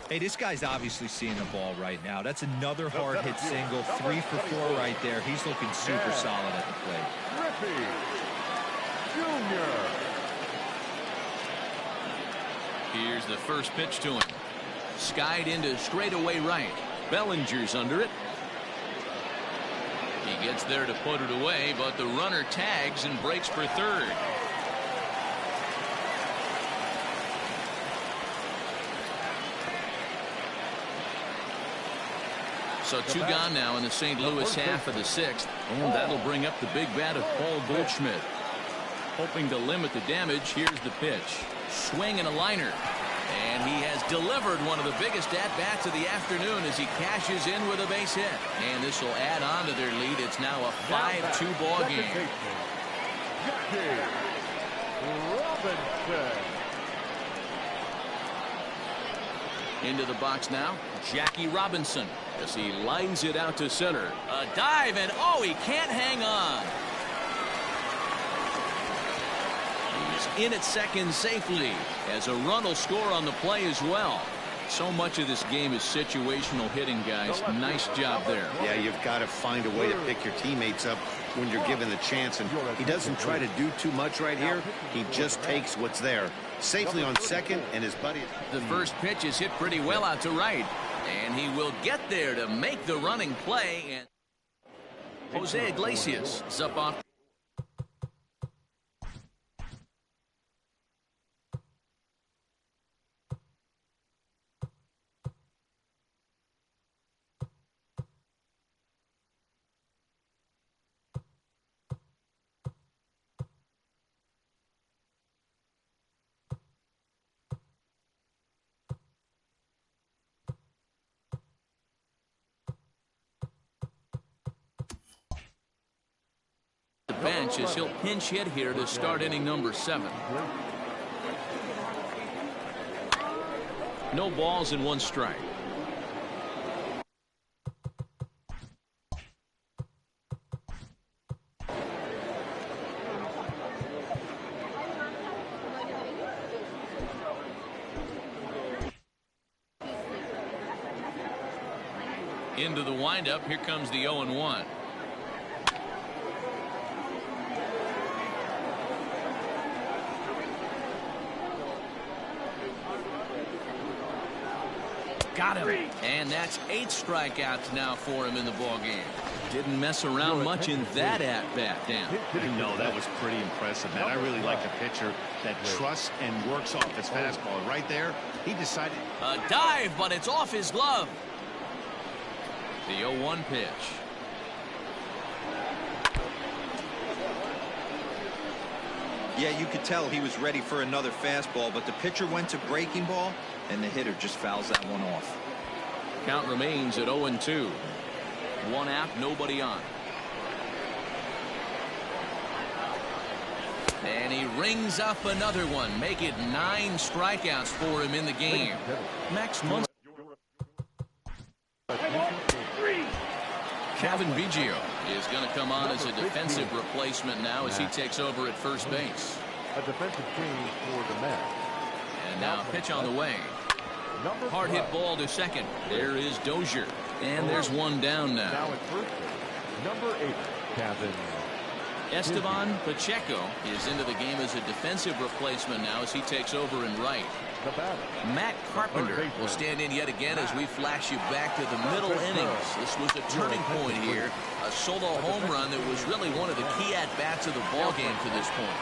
Hey, this guy's obviously seeing the ball right now. That's another hard hit single, 3 for 4 right there. He's looking super solid at the plate. Griffey Jr. Here's the first pitch to him. Skied into straightaway right. Bellinger's under it. He gets there to put it away, but the runner tags and breaks for third. So 2 gone now in the St. Louis half of the 6th. And that'll bring up the big bat of Paul Goldschmidt. Hoping to limit the damage, here's the pitch. Swing and a liner. And he has delivered one of the biggest at-bats of the afternoon as he cashes in with a base hit. And this will add on to their lead. It's now a 5-2 ball game. Into the box now, Jackie Robinson, as he lines it out to center. A dive, and oh, he can't hang on. He's in at second safely, as a run will score on the play as well. So much of this game is situational hitting, guys. Nice job there. Yeah, you've got to find a way to pick your teammates up when you're given the chance, and he doesn't try to do too much right here. He just takes what's there. Safely on second, and his buddy. The first pitch is hit pretty well out to right, and he will get there to make the running play. And Jose Iglesias is up off. Bench as he'll pinch hit here to start inning number 7. No balls and 1 strike. Into the windup. Here comes the 0-1. Got him. And that's 8 strikeouts now for him in the ball game. Didn't mess around much in that at-bat, Dan. No, that was pretty impressive, man. I really like a pitcher that trusts and works off his fastball. Right there, he decided. A dive, but it's off his glove. The 0-1 pitch. Yeah, you could tell he was ready for another fastball, but the pitcher went to breaking ball, and the hitter just fouls that one off. Count remains at 0-2. 1 out, nobody on. And he rings up another one. Make it 9 strikeouts for him in the game. Max Muncy. Kevin Biggio is going to come on as a defensive replacement now as he takes over at first base. A defensive change for the Mets. And now pitch on the way. Hard hit ball to second. There is Dozier. And there's 1 down now. Now at first base, number 8, Kevin. Esteban Pacheco is into the game as a defensive replacement now as he takes over in right. Matt Carpenter will stand in yet again as we flash you back to the middle innings. This was a turning point here. A solo home run that was really one of the key at-bats of the ball game to this point.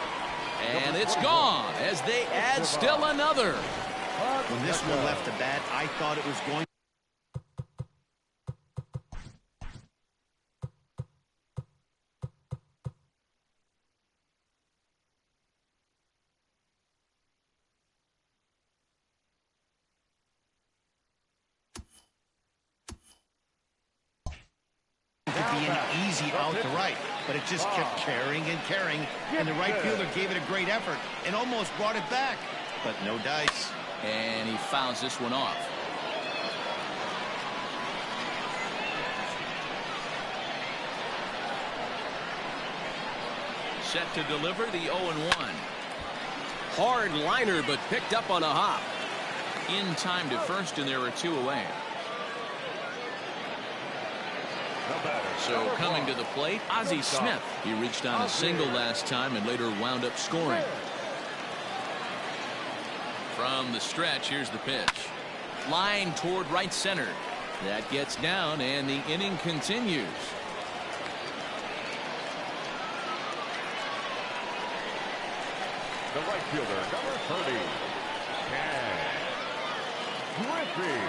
And it's gone as they add still another. When this one left the bat, I thought it was going. Be an easy out to right, but it just kept carrying and carrying, and the right fielder gave it a great effort and almost brought it back, but no dice. And he fouls this one off. Set to deliver the 0-1. Hard liner, but picked up on a hop. In time to first, and there are 2 away. So coming to the plate, Ozzie Smith. He reached on a single last time and later wound up scoring. From the stretch, here's the pitch. Line toward right center. That gets down, and the inning continues. The right fielder, number 30, Ken Griffey.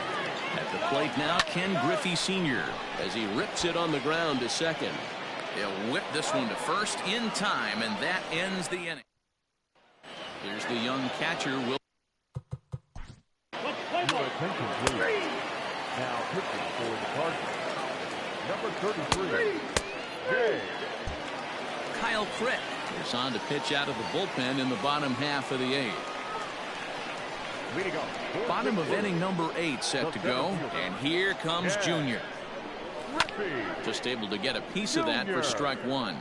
At the plate now, Ken Griffey Sr. as he rips it on the ground to second. He'll whip this one to first in time, and that ends the inning. Here's the young catcher, Will. Your attention, please. Now pitching for the Cardinals, number 33, Jay. Kyle Crick is on to pitch out of the bullpen in the bottom half of the 8th. Bottom of inning number 8 set to go, and here comes Junior. Just able to get a piece of that for strike 1.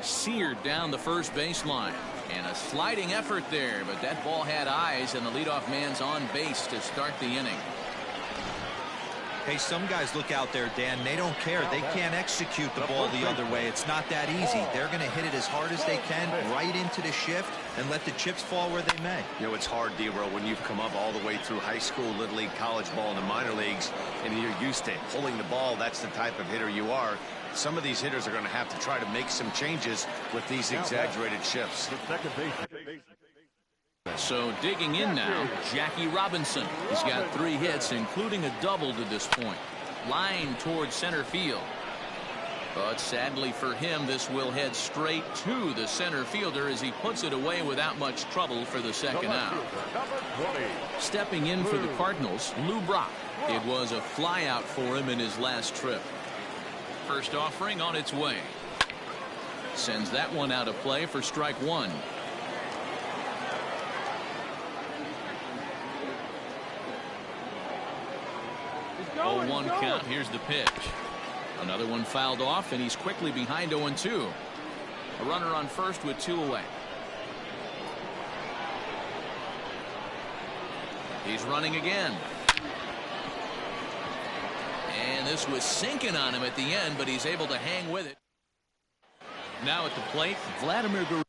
Seared down the first baseline, and a sliding effort there, but that ball had eyes, and the leadoff man's on base to start the inning. Hey, some guys look out there, Dan. They don't care. They can't execute the ball the other way. It's not that easy. They're going to hit it as hard as they can right into the shift and let the chips fall where they may. You know, it's hard, D-Row, when you've come up all the way through high school, little league, college ball, and the minor leagues, and you're used to pulling the ball. That's the type of hitter you are. Some of these hitters are going to have to try to make some changes with these exaggerated shifts. So digging in now, Jackie Robinson. He's got 3 hits, including a double to this point. Line towards center field. But sadly for him, this will head straight to the center fielder as he puts it away without much trouble for the second out. Stepping in for the Cardinals, Lou Brock. It was a fly out for him in his last trip. First offering on its way. Sends that one out of play for strike 1. 0-1 count. Here's the pitch. Another one fouled off, and he's quickly behind 0-2. A runner on first with 2 away. He's running again. And this was sinking on him at the end, but he's able to hang with it. Now at the plate, Vladimir Guerrero.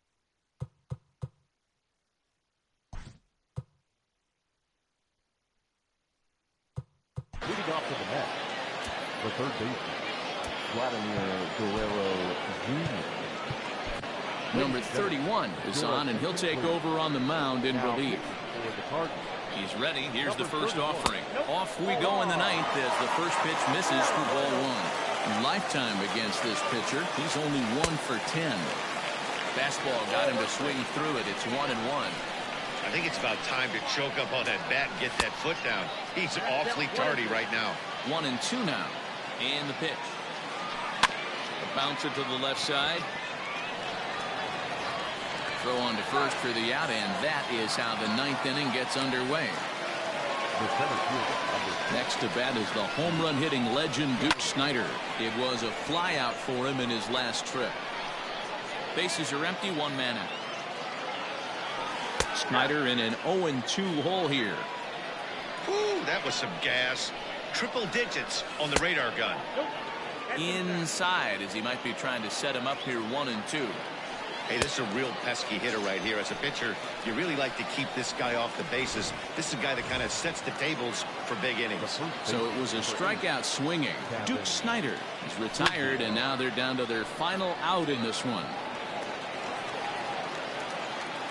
Leading off to the net, the third baseman, Vladimir Guerrero Jr. Number 31 is on, and he'll take over on the mound in relief. He's ready. Here's the first offering. Off we go in the 9th as the first pitch misses for ball 1. Lifetime against this pitcher. He's only 1 for 10. Fastball got him to swing through it. It's 1-1. I think it's about time to choke up on that bat and get that foot down. He's awfully tardy right now. 1-2 now. And the pitch. A bouncer to the left side. Throw on to first for the out, and that is how the 9th inning gets underway. Next to bat is the home run hitting legend Duke Snider. It was a fly out for him in his last trip. Bases are empty, 1 man out. Snider in an 0-2 hole here. Ooh, that was some gas. Triple digits on the radar gun. Inside as he might be trying to set him up here, 1-2. Hey, this is a real pesky hitter right here. As a pitcher, you really like to keep this guy off the bases. This is a guy that kind of sets the tables for big innings. So it was a strikeout swinging. Duke Snider is retired, and now they're down to their final out in this one.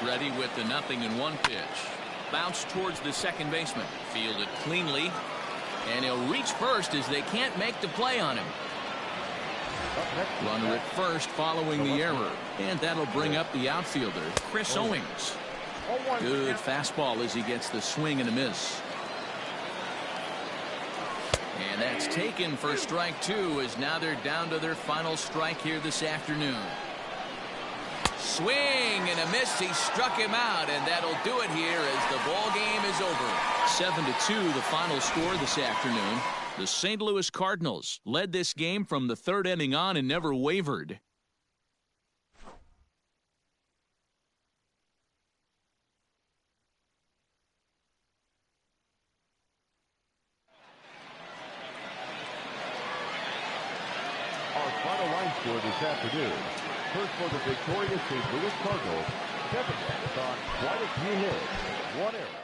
Ready with the 0-1 pitch. Bounce towards the second baseman. Fielded cleanly. And he'll reach first as they can't make the play on him. Runner at first following the error. And that'll bring up the outfielder, Chris Owings. Good fastball as he gets the swing and a miss. And that's taken for strike 2 as now they're down to their final strike here this afternoon. Swing and a miss. He struck him out, and that'll do it here as the ball game is over. 7-2 the final score this afternoon. The St. Louis Cardinals led this game from the 3rd inning on and never wavered. score this afternoon. First for the victorious St. Louis Cardinals, Kevin Ross on quite a few hits, 1 error.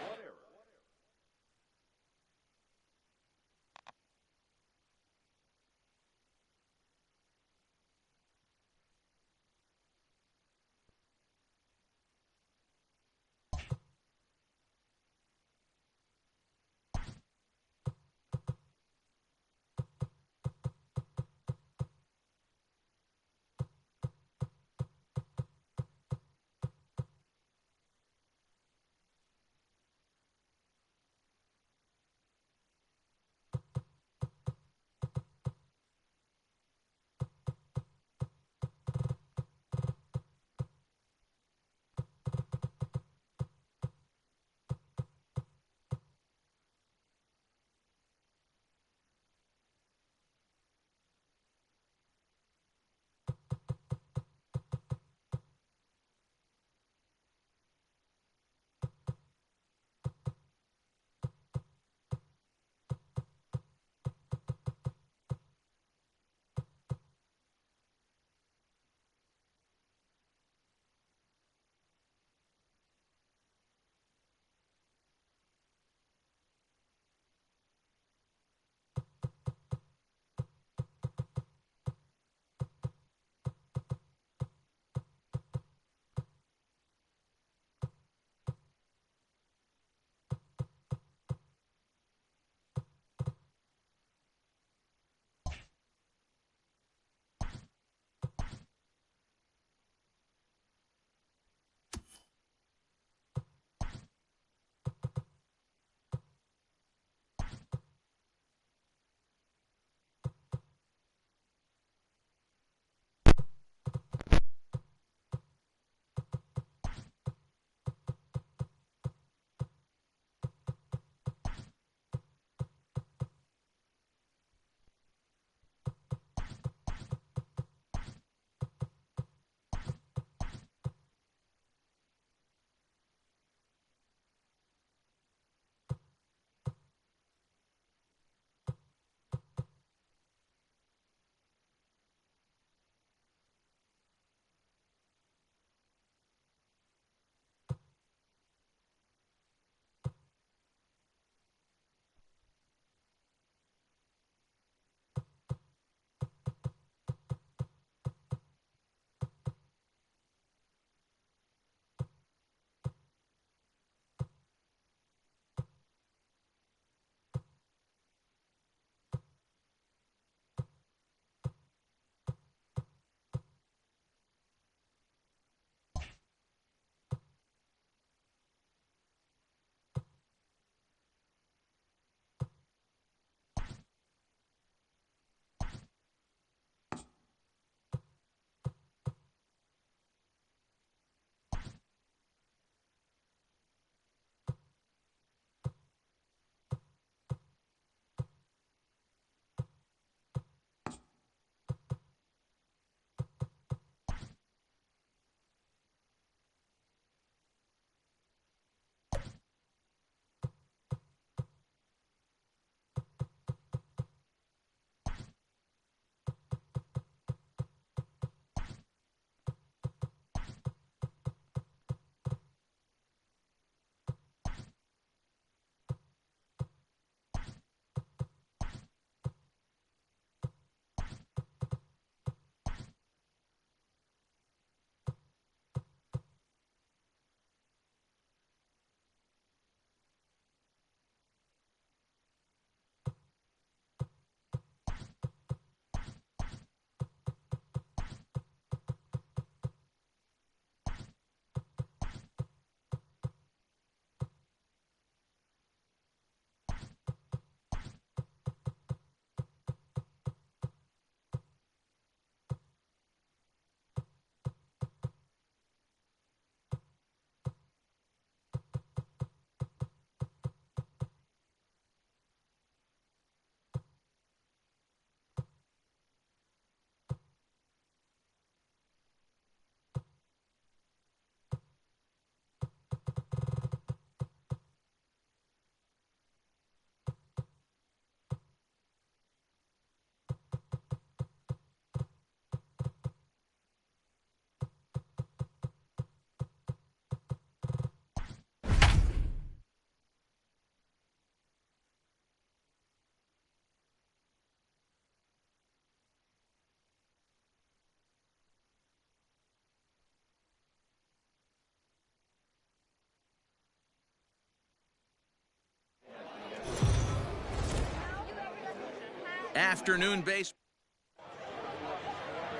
Afternoon base.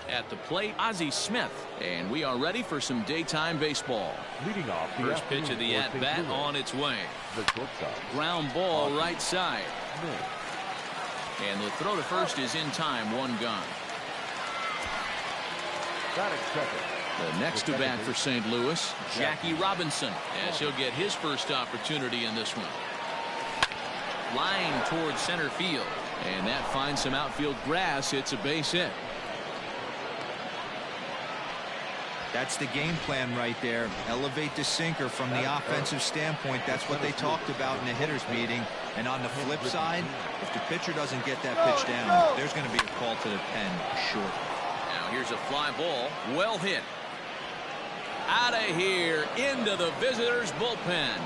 At the plate, Ozzie Smith. And we are ready for some daytime baseball. Leading off the first pitch of the at-bat on its way. The shortstop. Ground ball right side. And the throw to first is in time. One gone. The next to bat for St. Louis, Jackie Robinson, as he'll get his first opportunity in this one. Line towards center field. And that finds some outfield grass. It's a base hit. That's the game plan right there. Elevate the sinker from the offensive standpoint. That's what they talked about in the hitters meeting. And on the flip side, if the pitcher doesn't get that pitch down, there's going to be a call to the pen short. Now here's a fly ball. Well hit. Out of here into the visitors' bullpen.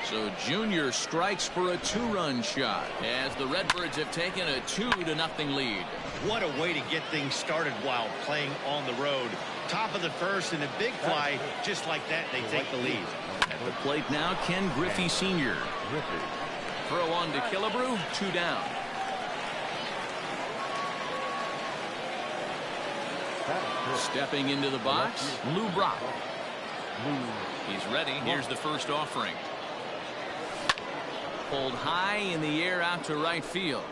So Junior strikes for a 2-run shot as the Redbirds have taken a 2-0 lead. What a way to get things started while playing on the road. Top of the first and a big fly. Just like that, they take the lead. At the plate now, Ken Griffey Sr. Throw on to Killebrew, 2 down. Stepping into the box, Lou Brock. He's ready. Here's the first offering. Pulled high in the air out to right field.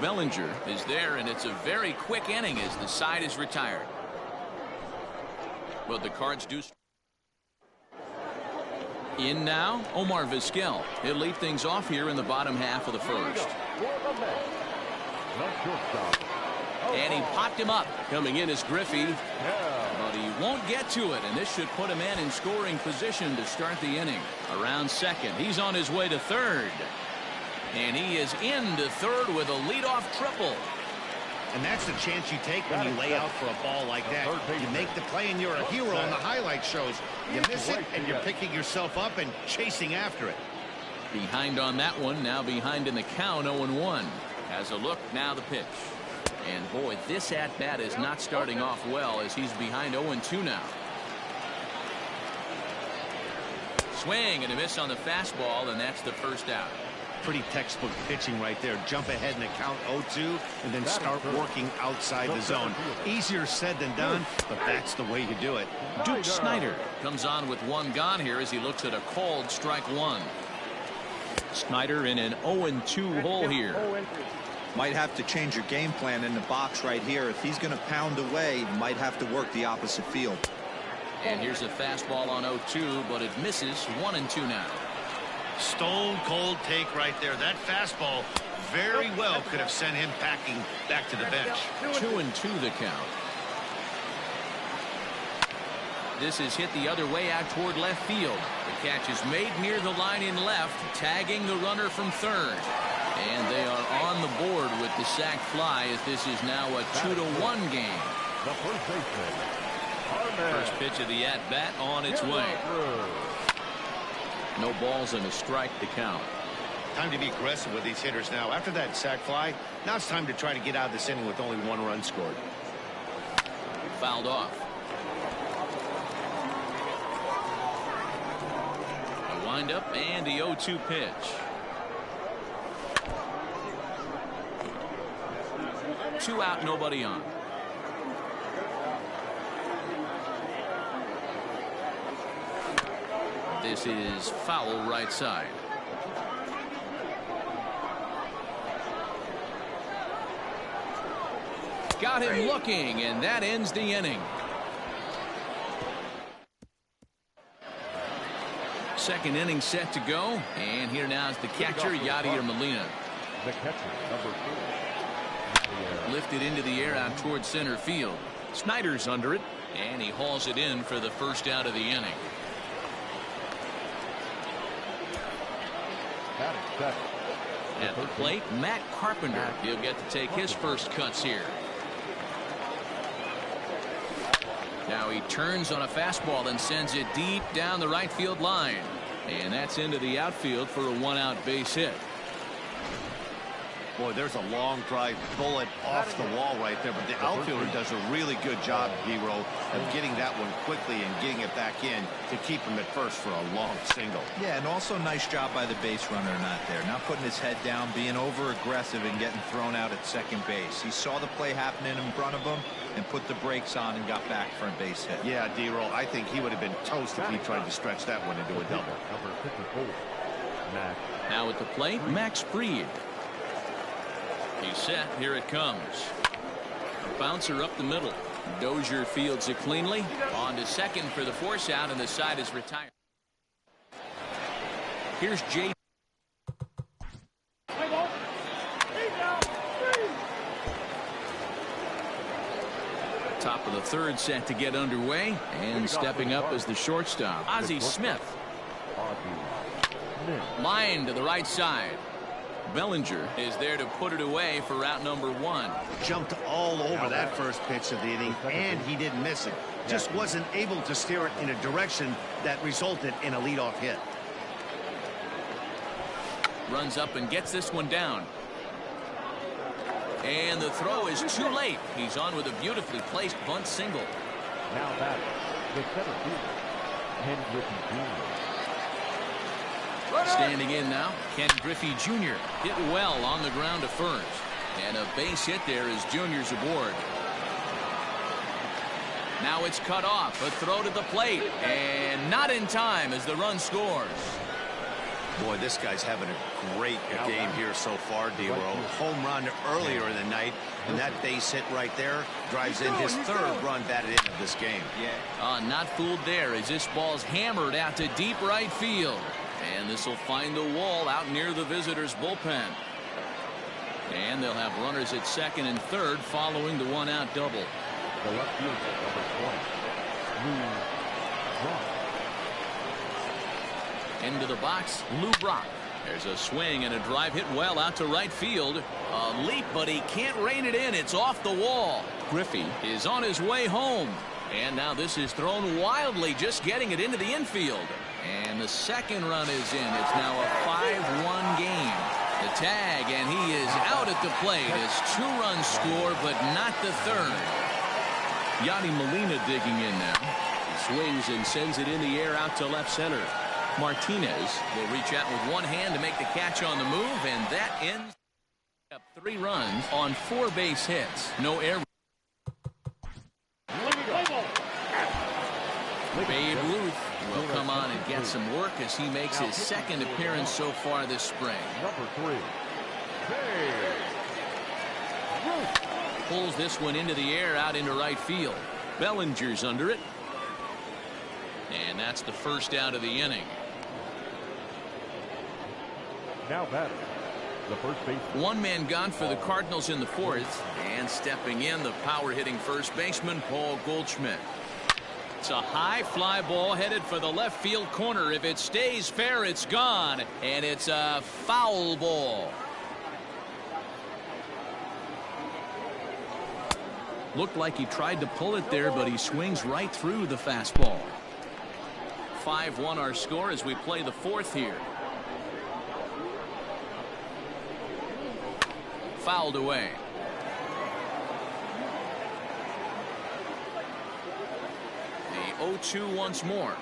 Bellinger is there, and it's a very quick inning as the side is retired. But the Cards do. In now, Omar Vizquel. He'll lead things off here in the bottom half of the first. And he popped him up. Coming in is Griffey. But he won't get to it, and this should put a man in scoring position to start the inning. Around second. He's on his way to third. And he is into third with a leadoff triple. And that's the chance you take when you lay out for a ball like that. You make the play and you're a hero on the highlight shows. You miss it and you're picking yourself up and chasing after it. Behind on that one. Now behind in the count. 0-1. Has a look. Now the pitch. And boy, this at-bat is not starting off well as he's behind 0-2 now. Swing and a miss on the fastball, and that's the first out. Pretty textbook pitching right there. Jump ahead in the count 0-2 and then start working outside the zone. Easier said than done, but that's the way you do it. Duke Snyder comes on with 1 gone here as he looks at a called strike 1. Snyder in an 0-2 hole here. Might have to change your game plan in the box right here. If he's going to pound away, you might have to work the opposite field. And here's a fastball on 0-2, but it misses. 1-2 now. Stone cold take right there. That fastball very well could have sent him packing back to the bench. 2-2 the count. This is hit the other way out toward left field. The catch is made near the line in left, tagging the runner from third. And they are on the board with the sac fly as this is now a 2-1 game. The first baseman. First pitch of the at-bat on its way. No balls and a strike to count. Time to be aggressive with these hitters now. After that sac fly, now it's time to try to get out of this inning with only 1 run scored. Fouled off. A windup and the 0-2 pitch. 2 out, nobody on. This is foul right side. Got him looking, and that ends the inning. Second inning set to go, and here now is the catcher, Yadier Molina. The catcher, number 4. Lifted into the air out towards center field. Snyder's under it, and he hauls it in for the first out of the inning. At the plate, Matt Carpenter. He'll get to take his first cuts here. Now he turns on a fastball and sends it deep down the right field line. And that's into the outfield for a 1-out base hit. Boy, there's a long drive bullet off the wall right there, but the outfielder does a really good job, Hero, of getting that one quickly and getting it back in to keep him at first for a long single. Yeah, and also nice job by the base runner not there. Not putting his head down, being over-aggressive and getting thrown out at second base. He saw the play happening in front of him and put the brakes on and got back for a base hit. Yeah, D-Roll, I think he would have been toast if he tried to stretch that one into a double. Number 54, Max. Now at the plate, Max Fried. He's set. Here it comes. A bouncer up the middle. Dozier fields it cleanly. On to second for the force out, and the side is retired. Here's Jay. Top of the third set to get underway, and stepping up as the shortstop, Ozzie Smith. Line to the right side. Bellinger is there to put it away for route number 1. Jumped all over that first pitch of the inning, and he didn't miss it. Just wasn't able to steer it in a direction that resulted in a leadoff hit. Runs up and gets this one down. And the throw is too late. He's on with a beautifully placed bunt single. Now back, the center fielder, Ken Griffey Jr. Standing in now, Ken Griffey Jr. hit well on the ground to first. And a base hit there as Junior's aboard. Now it's cut off. A throw to the plate. And not in time as the run scores. Boy, this guy's having a great game here so far, D-Roll. Home run earlier in the night, and that base hit right there drives in his third run batted in of this game. Yeah. Not fooled there as this ball's hammered out to deep right field. And this will find the wall out near the visitors' bullpen. And they'll have runners at second and third following the one-out double. The left fielder, number 20, Lou Brock. Into the box, Lou Brock. There's a swing and a drive hit well out to right field. A leap, but he can't rein it in. It's off the wall. Griffey is on his way home. And now this is thrown wildly, just getting it into the infield. And the second run is in. It's now a 5-1 game. The tag, and he is out at the plate as 2 runs score, but not the third. Yadi Molina digging in now. He swings and sends it in the air out to left center. Martinez will reach out with one hand to make the catch on the move, and that ends up 3 runs on 4 base hits. No error. Babe Ruth will come on and get some work as he makes his second appearance so far this spring. Number 3, Pulls this one into the air out into right field. Bellinger's under it. And that's the first out of the inning. Now batting, the first base. 1 man gone for the Cardinals in the 4th. And stepping in, the power-hitting first baseman, Paul Goldschmidt. It's a high fly ball headed for the left field corner. If it stays fair, it's gone. And it's a foul ball. Looked like he tried to pull it there, but he swings right through the fastball. 5-1 our score as we play the 4th here. Fouled away. The 0-2 once more.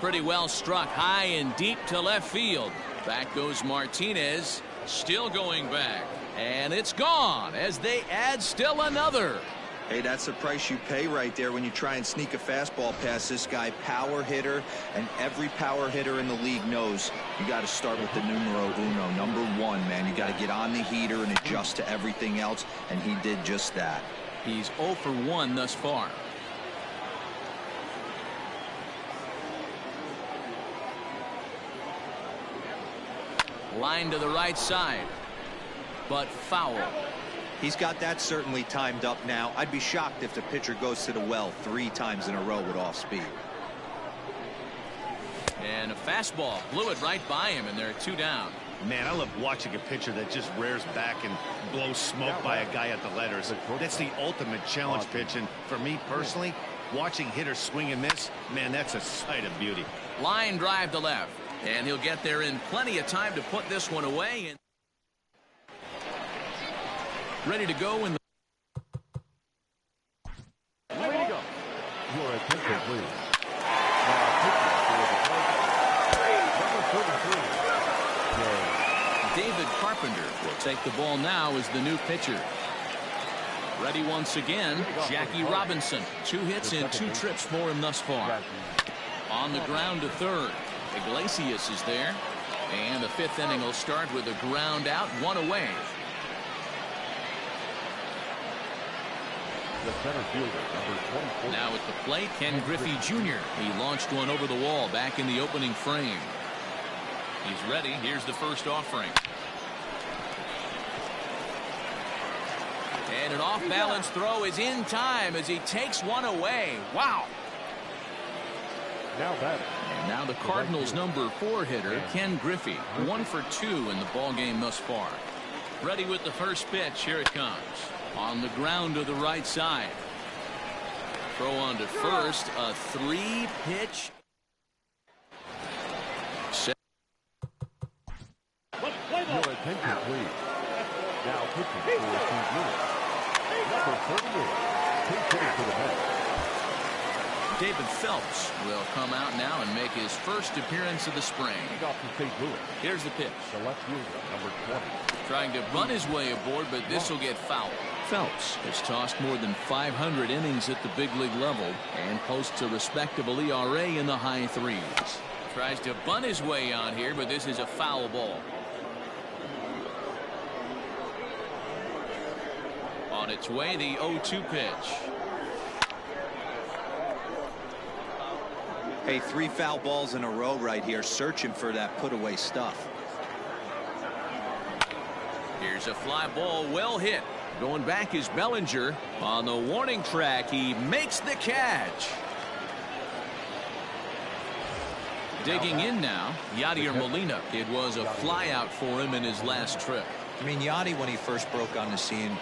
Pretty well struck high and deep to left field. Back goes Martinez, still going back. And it's gone as they add still another. Hey, that's the price you pay right there when you try and sneak a fastball past this guy. Power hitter, and every power hitter in the league knows you got to start with the numero uno, number 1, man. You got to get on the heater and adjust to everything else, and he did just that. He's 0 for 1 thus far. Line to the right side, but foul. He's got that certainly timed up now. I'd be shocked if the pitcher goes to the well 3 times in a row with off speed. And a fastball blew it right by him, and there are 2 down. Man, I love watching a pitcher that just rears back and blows smoke by a guy at the letters. That's the ultimate challenge pitch, and for me personally, watching hitters swing and miss, man, that's a sight of beauty. Line drive to left. And he'll get there in plenty of time to put this one away. And ready to go in the Way to go. Your attention, please. David Carpenter will take the ball now as the new pitcher. Ready once again, Jackie Robinson. 2 hits and 2 trips for him thus far. On the ground to third. Iglesias is there. And the 5th inning will start with a ground out, 1 away. The center fielder, number 24. Now at the plate, Ken Griffey Jr. He launched one over the wall back in the opening frame. He's ready. Here's the first offering. And an off-balance throw is in time as he takes one away. Wow. Now batting. And now the Cardinals' number 4 hitter, Ken Griffey. 1 for 2 in the ballgame thus far. Ready with the first pitch. Here it comes. On the ground to the right side. Throw on to first. A 3-pitch. Your attention, please. Now pitching for St. Louis. Number 38. He's hitting to the bench. David Phelps will come out now and make his first appearance of the spring. Off to St. Louis. Here's the pitch. The left fielder, number 20. Trying to bunt his way aboard, but this will get fouled. Phelps has tossed more than 500 innings at the big league level and posts a respectable ERA in the high 3s. Tries to bunt his way on here, but this is a foul ball. On its way, the 0-2 pitch. Hey, 3 foul balls in a row right here, searching for that put-away stuff. Here's a fly ball, well hit. Going back is Bellinger. On the warning track, he makes the catch. Digging in now, Yadier Molina. It was a fly out for him in his last trip. I mean, Yadi, when he first broke on the scene,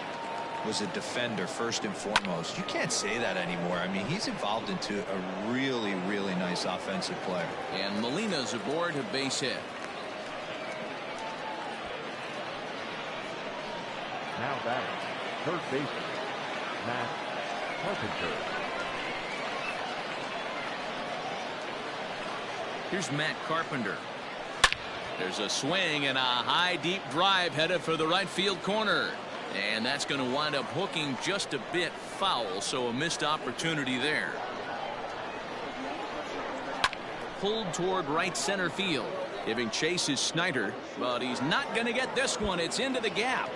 was a defender first and foremost. You can't say that anymore. I mean, he's evolved into a really, really nice offensive player. And Molina's aboard a base hit. Now batting. Third baseman, Matt Carpenter. Here's Matt Carpenter. There's a swing and a high deep drive headed for the right field corner. And that's going to wind up hooking just a bit foul, so a missed opportunity there. Pulled toward right center field. Giving chase is Snyder, but he's not going to get this one. It's into the gap.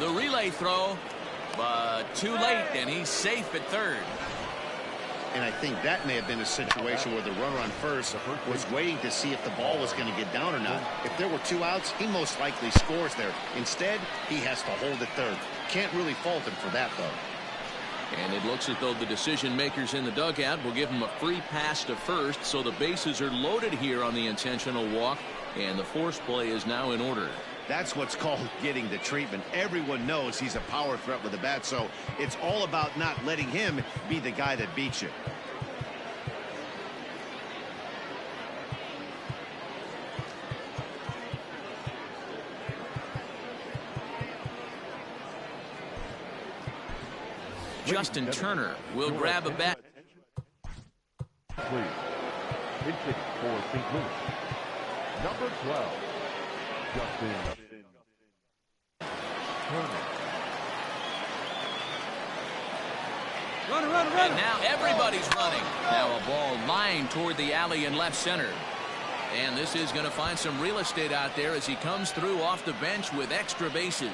The relay throw, but too late, and he's safe at third. And I think that may have been a situation where the runner on first was waiting to see if the ball was going to get down or not. If there were 2 outs, he most likely scores there. Instead, he has to hold at third. Can't really fault him for that, though. And it looks as though the decision makers in the dugout will give him a free pass to first, so the bases are loaded here on the intentional walk, and the force play is now in order. That's what's called getting the treatment. Everyone knows he's a power threat with the bat, so it's all about not letting him be the guy that beats you. Justin Turner will grab a bat. Please. Pitching for St. Louis. Number 12. Justin Turner. Run. And now everybody's running. Now a ball lined toward the alley in left center. And this is going to find some real estate out there as he comes through off the bench with extra bases.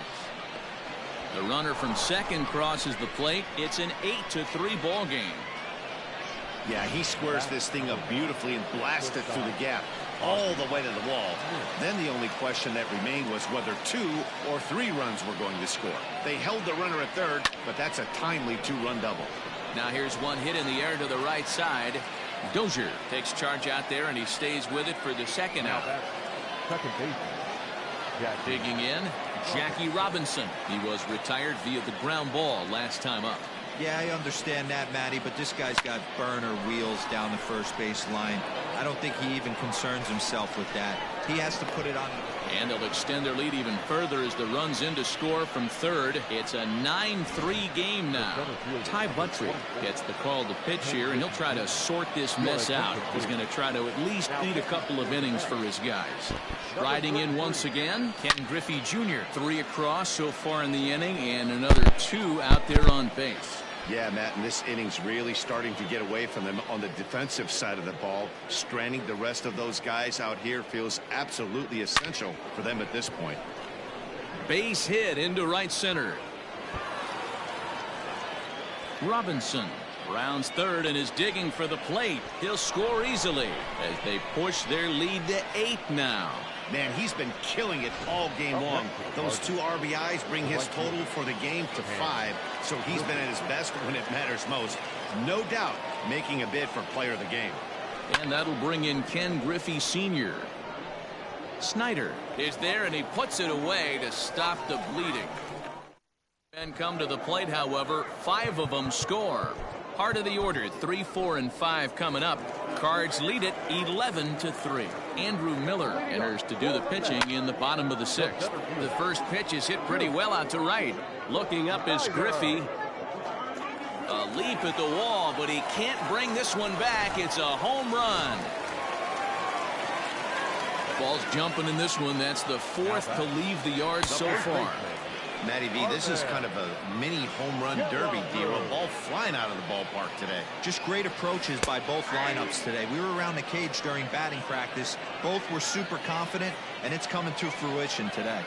The runner from second crosses the plate. It's an 8-3 ball game. Yeah, he squares this thing up beautifully and blasts it through the gap all the way to the wall. Then the only question that remained was whether 2 or 3 runs were going to score. They held the runner at third, but that's a timely 2-run double. Now here's one hit in the air to the right side. Dozier takes charge out there, and he stays with it for the second out. Second baseman. Digging in, Jackie Robinson. He was retired via the ground ball last time up. Yeah, I understand that, Matty, but this guy's got burner wheels down the first base line. I don't think he even concerns himself with that. He has to put it on. And they'll extend their lead even further as the runs in to score from third. It's a 9-3 game now. Ty Buttrey gets the call to pitch here, and he'll try to sort this mess out. He's going to try to at least lead a couple of innings for his guys. Riding in once again, Ken Griffey Jr. 3 across so far in the inning, and another 2 out there on base. Yeah, Matt, and this inning's really starting to get away from them on the defensive side of the ball. Stranding the rest of those guys out here feels absolutely essential for them at this point. Base hit into right center. Robinson rounds third and is digging for the plate. He'll score easily as they push their lead to 8 now. Man, he's been killing it all game long. Those 2 RBIs bring his total for the game to 5, so he's been at his best when it matters most. No doubt making a bid for player of the game. And that'll bring in Ken Griffey Sr. Snyder is there, and he puts it away to stop the bleeding. And come to the plate, however, 5 of them score. Heart of the order, 3, 4, and 5 coming up. Cards lead it 11-3. Andrew Miller enters to do the pitching in the bottom of the 6th. The first pitch is hit pretty well out to right. Looking up is Griffey. A leap at the wall, but he can't bring this one back. It's a home run. Ball's jumping in this one. That's the 4th to leave the yard so far. Matty V, this is kind of a mini home run derby deal. A ball flying out of the ballpark today. Just great approaches by both lineups today. We were around the cage during batting practice. Both were super confident, and it's coming to fruition today.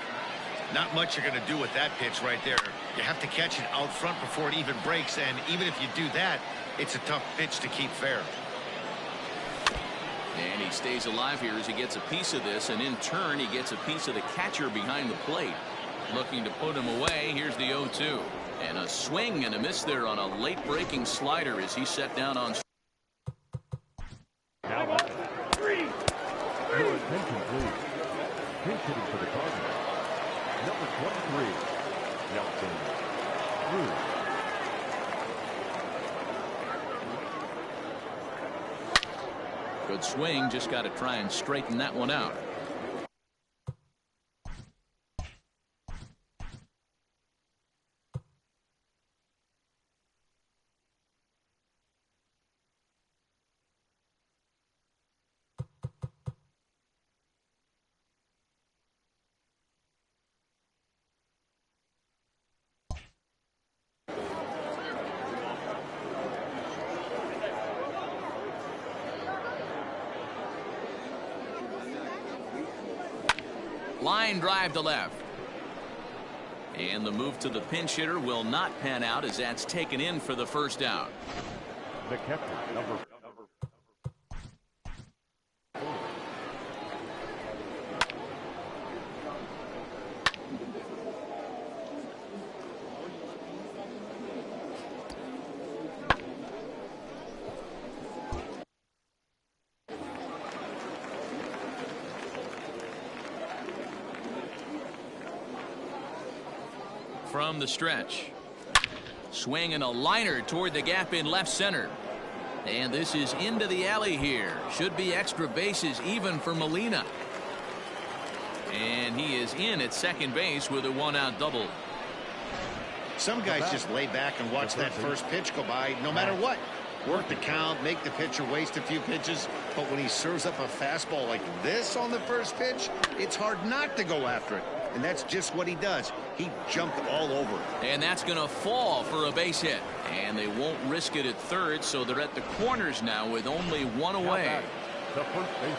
Not much you're going to do with that pitch right there. You have to catch it out front before it even breaks, and even if you do that, it's a tough pitch to keep fair. And he stays alive here as he gets a piece of this, and in turn he gets a piece of the catcher behind the plate. Looking to put him away. Here's the 0-2. And a swing and a miss there on a late breaking slider as he set down on. Now batting. Your attention, please. Pinch hitting for the Cardinals. Number 23, Nelson Cruz. Good swing. Just got to try and straighten that one out. Line drive to left. And the move to the pinch hitter will not pan out as that's taken in for the first out. The catcher, number. From the stretch. Swing and a liner toward the gap in left center. And this is into the alley here. Should be extra bases even for Molina. And he is in at second base with a 1-out double. Some guys just lay back and watch that first pitch go by no matter what. Work the count, make the pitcher waste a few pitches, but when he serves up a fastball like this on the first pitch, it's hard not to go after it. And that's just what he does. He jumped all over it. And that's going to fall for a base hit. And they won't risk it at third, so they're at the corners now with only 1 away. The first base.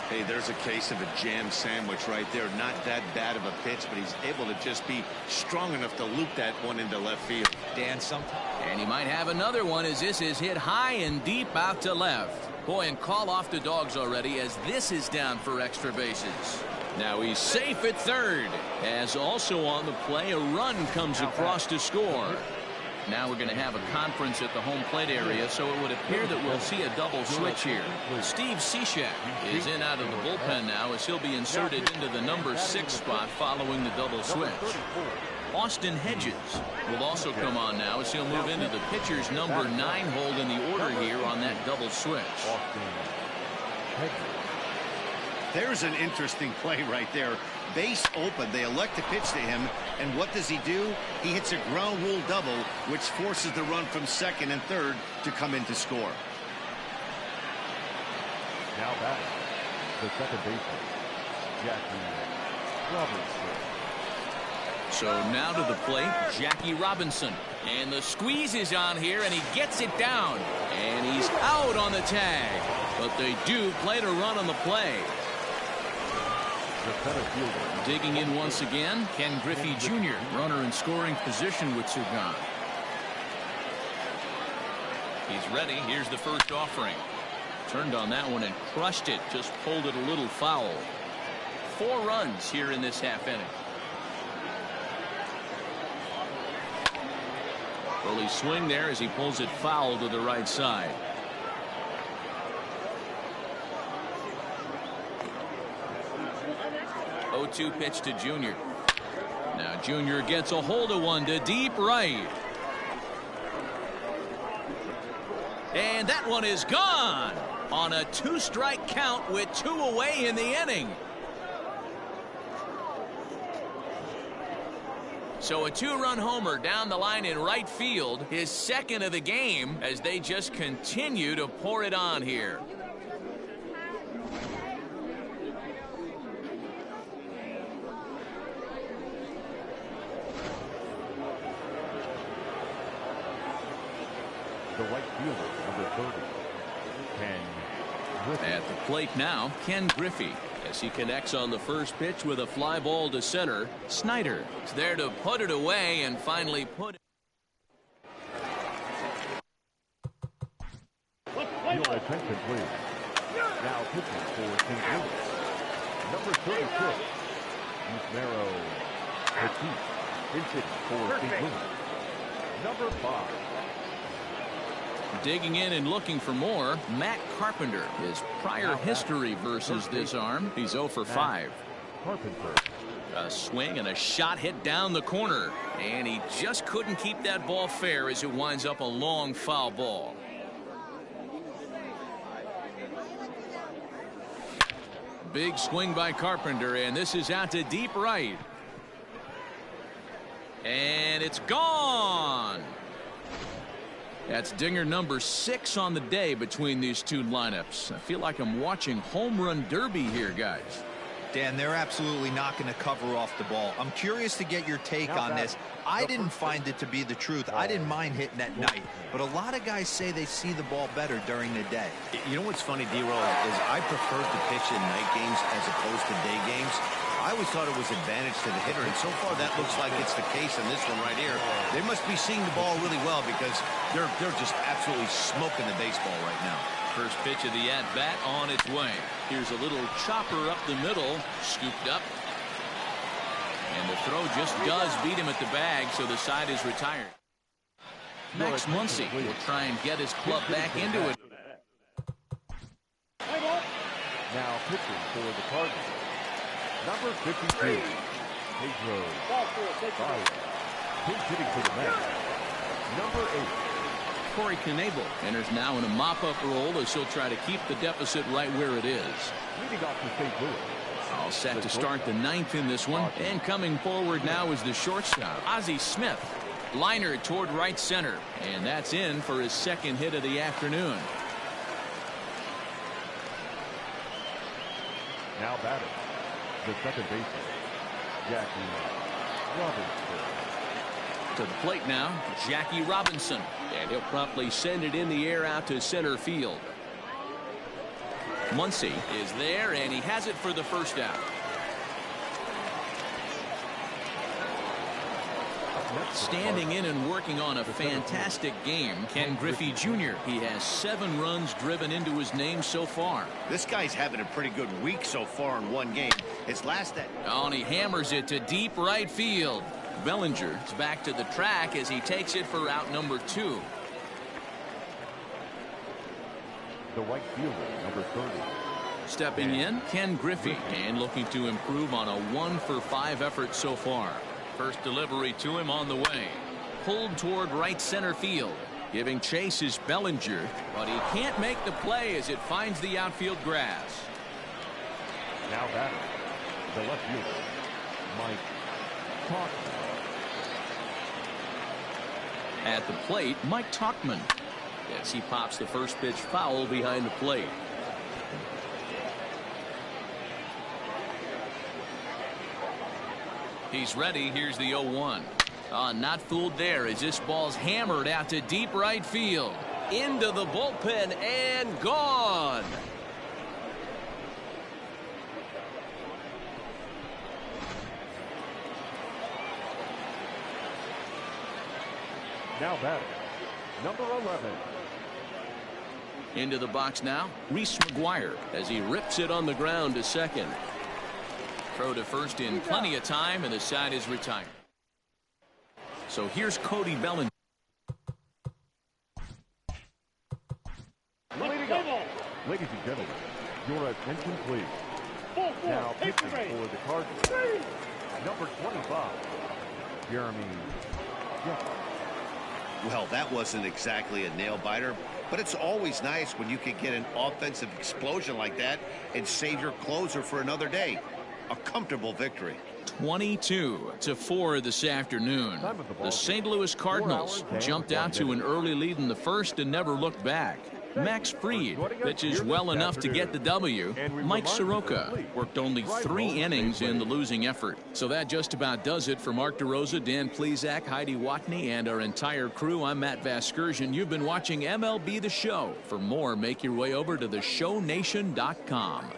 Hey, there's a case of a jam sandwich right there. Not that bad of a pitch, but he's able to just be strong enough to loop that one into left field. Dan, sometimes. And he might have another one as this is hit high and deep out to left. Boy, and call off the dogs already as this is down for extra bases. Now he's safe at third, as also on the play a run comes across to score. Now we're going to have a conference at the home plate area, so it would appear that we'll see a double switch here. Steve Cishek is in out of the bullpen now as he'll be inserted into the number 6 spot following the double switch. Austin Hedges will also come on now as he'll move into the pitcher's number 9 hold in the order here on that double switch. There's an interesting play right there. Base open. They elect to pitch to him, and what does he do? He hits a ground rule double, which forces the run from second and third to come in to score. Now batting, the second baseman, Jackie Robinson. So now to the plate, Jackie Robinson. And the squeeze is on here, and he gets it down. And he's out on the tag. But they do play to run on the play. Digging in once again, Ken Griffey Jr., runner in scoring position with two gone. He's ready. Here's the first offering. Turned on that one and crushed it. Just pulled it a little foul. 4 runs here in this half inning. Early swing there as he pulls it foul to the right side. Oh, 2 pitch to Junior. Now Junior gets a hold of one to deep right. And that one is gone on a 2-strike count with 2 away in the inning. So a 2-run homer down the line in right field, his second of the game, as they just continue to pour it on here. The right fielder, number 30, Ken Griffey. At the plate now, Ken Griffey, as he connects on the first pitch with a fly ball to center. Snyder is there to put it away and finally put it. Your attention, please. Now pitching for St. Louis, number 36, Yusmero Petit. Pitching for St. Louis, number 5. Digging in and looking for more, Matt Carpenter. His prior history versus this arm, he's 0 for 5. Carpenter. A swing and a shot hit down the corner, and he just couldn't keep that ball fair as it winds up a long foul ball. Big swing by Carpenter, and this is out to deep right. And it's gone. That's dinger number 6 on the day between these two lineups. I feel like I'm watching home run derby here, guys. Dan, they're absolutely not going to cover off the ball. I'm curious to get your take on this. I didn't find it to be the truth. I didn't mind hitting at night, but a lot of guys say they see the ball better during the day. You know what's funny, D-Roll, is I prefer to pitch in night games as opposed to day games. I always thought it was advantage to the hitter, and so far that looks like it's the case in this one right here. They must be seeing the ball really well because they're just absolutely smoking the baseball right now. First pitch of the at-bat on its way. Here's a little chopper up the middle, scooped up. And the throw just does beat him at the bag, so the side is retired. Max Muncy will try and get his club back into it. Now pitching for the Cardinals, number 53, Pedro Baez. Pinch hitting for the Mets, number 8. Corey Knebel enters now in a mop-up role as he'll try to keep the deficit right where it is. Leading off to St. Louis. All set to start the 9th in this one. And coming forward now is the shortstop, Ozzie Smith. Liner toward right center. And that's in for his second hit of the afternoon. Now batting, the second baseman, Jackie Robinson. To the plate now, Jackie Robinson. And he'll promptly send it in the air out to center field. Muncy is there, and he has it for the first out. Standing in and working on a fantastic game, Ken Griffey Jr. He has 7 runs driven into his name so far. This guy's having a pretty good week so far in one game. His last at... Oh, and he hammers it to deep right field. Bellinger is back to the track as he takes it for out number 2. The right fielder, number 30. Stepping in, Ken Griffey, and looking to improve on a 1 for 5 effort so far. First delivery to him on the way. Pulled toward right center field. Giving chase is Bellinger, but he can't make the play as it finds the outfield grass. Now batting, the left fielder, Mike Tauchman. At the plate, Mike Tauchman, as he pops the first pitch foul behind the plate. He's ready. Here's the 0-1. Not fooled there as this ball's hammered out to deep right field. Into the bullpen and gone. Now batting, number 11. Into the box now, Reese McGuire as he rips it on the ground to second. Throw to first in plenty of time, and the side is retired. So here's Cody Bellinger. Ladies and gentlemen, your attention please. Now pitching for the Cardinals, number 25, Jeremy Jeffress. Well, that wasn't exactly a nail-biter, but it's always nice when you can get an offensive explosion like that and save your closer for another day. A comfortable victory. 22-4 this afternoon. The St. Louis Cardinals jumped out to an early lead in the first and never looked back. Max Fried pitches well enough to get the W. Mike Soroka worked only 3 innings in the losing effort. So that just about does it for Mark DeRosa, Dan Plesac, Heidi Watney, and our entire crew. I'm Matt Vasgersian. You've been watching MLB The Show. For more, make your way over to theshownation.com.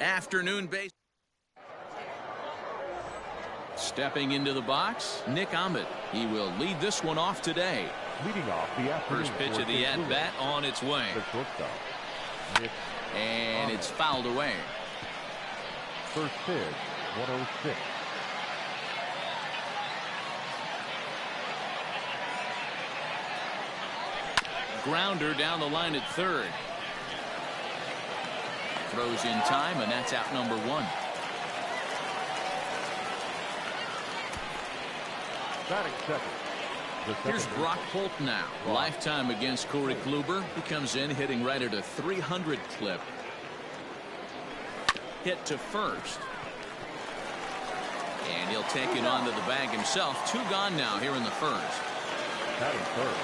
Afternoon base. Stepping into the box, Nick Ahmed. He will lead this one off today. Leading off the afternoon. First pitch of the at-bat on its way. The shortstop, Nick And Ahmed. it's fouled away. First pitch, 106. Grounder down the line at third. Throws in time, and that's out number one. Batting second. Here's Brock Holt now. Lifetime against Corey Kluber. He comes in hitting right at a 300 clip. Hit to first. And he'll take it onto the bag himself. Two gone now here in the first. Batting third.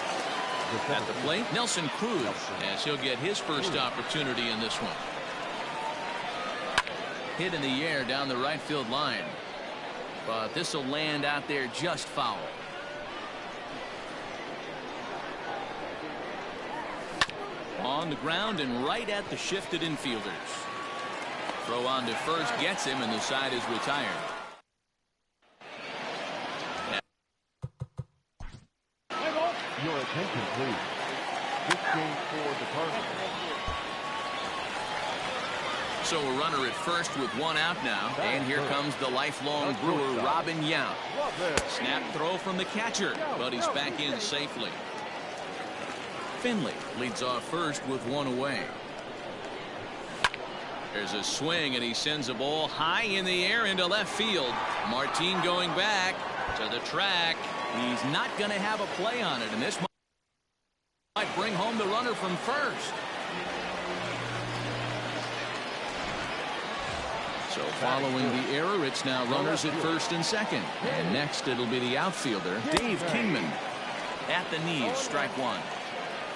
At the plate, Nelson Cruz, as he'll get his first opportunity in this one. Hit in the air down the right field line. But this will land out there just foul. On the ground and right at the shifted infielders. Throw on to first gets him, and the side is retired. Your attention, please. This game for the Cardinals. So a runner at first with one out now. And here comes the lifelong Brewer, Robin Yount. Snap throw from the catcher, but he's back in safely. Finley leads off first with one away. There's a swing, and he sends a ball high in the air into left field. Martin going back to the track. He's not going to have a play on it, and this might bring home the runner from first. So following the error, it's now runners at first and second. And next it'll be the outfielder, Dave Kingman. At the knees, strike one.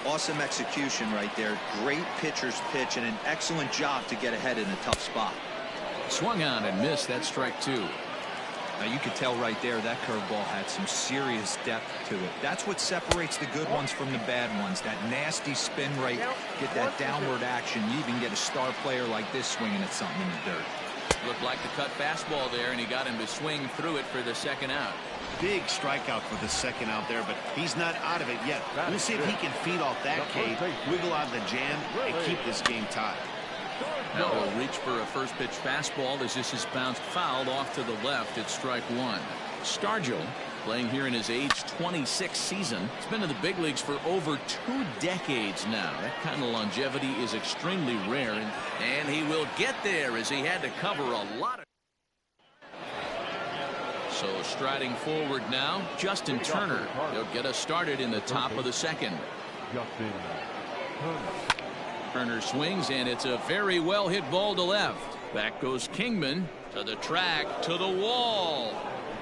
Awesome execution right there. Great pitcher's pitch and an excellent job to get ahead in a tough spot. Swung on and missed. That's strike two. Now you could tell right there that curveball had some serious depth to it. That's what separates the good ones from the bad ones. That nasty spin rate, get that downward action. You even get a star player like this swinging at something in the dirt. Looked like the cut fastball there, and he got him to swing through it for the second out. Big strikeout for the second out there, but he's not out of it yet. We'll see if he can feed off that K, wiggle out of the jam, and keep this game tied. Now he'll reach for a first pitch fastball as this is bounced fouled off to the left. It's strike one. Stargell, playing here in his age 26 season. He's been in the big leagues for over 2 decades now. That kind of longevity is extremely rare, and he will get there as he had to cover a lot of. So striding forward now, Justin Turner. He'll get us started in the top of the second. Justin Turner. Turner swings, and it's a very well hit ball to left. Back goes Kingman to the track, to the wall.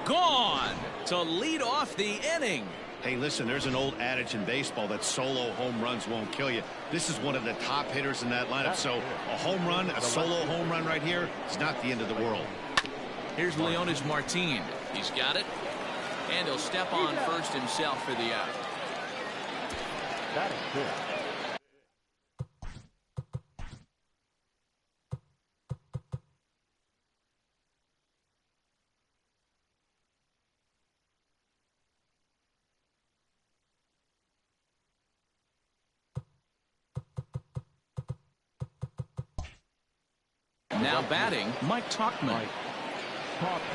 Gone to lead off the inning. Hey, listen, there's an old adage in baseball that solo home runs won't kill you. This is one of the top hitters in that lineup. So a home run, a solo home run right here, it's not the end of the world. Here's Leonis Martin. He's got it. And he'll step on first himself for the out. That is good. Now batting, Mike Tauchman.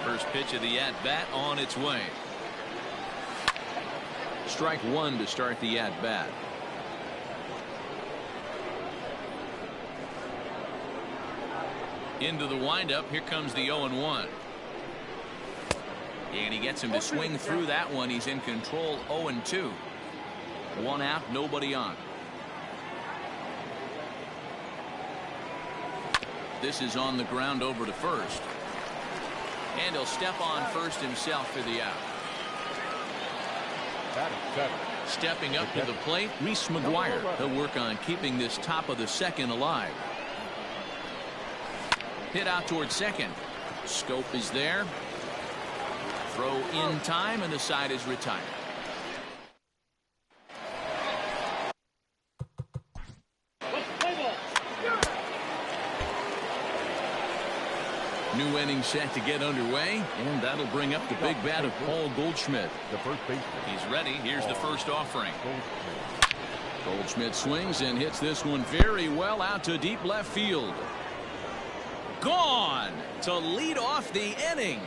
First pitch of the at-bat on its way. Strike one to start the at-bat. Into the windup. Here comes the 0-1. And he gets him to swing through that one. He's in control. 0-2. One out, nobody on. This is on the ground over to first. And he'll step on first himself for the out. Stepping up to the plate, Reese McGuire. He'll work on keeping this top of the second alive. Hit out towards second. Scope is there. Throw in time, and the side is retired. inning set to get underway, and that'll bring up the big bat of Paul Goldschmidt. The first baseman. He's ready. Here's the first offering. Goldschmidt swings and hits this one very well out to deep left field. Gone to lead off the inning.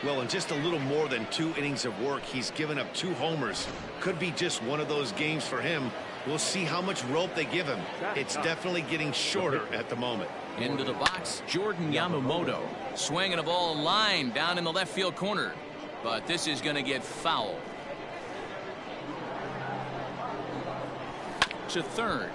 Well, in just a little more than 2 innings of work, he's given up 2 homers. Could be just one of those games for him. We'll see how much rope they give him. It's definitely getting shorter at the moment. Into the box, Jordan Yamamoto. Swinging a ball line down in the left field corner. But this is going to get foul. To third.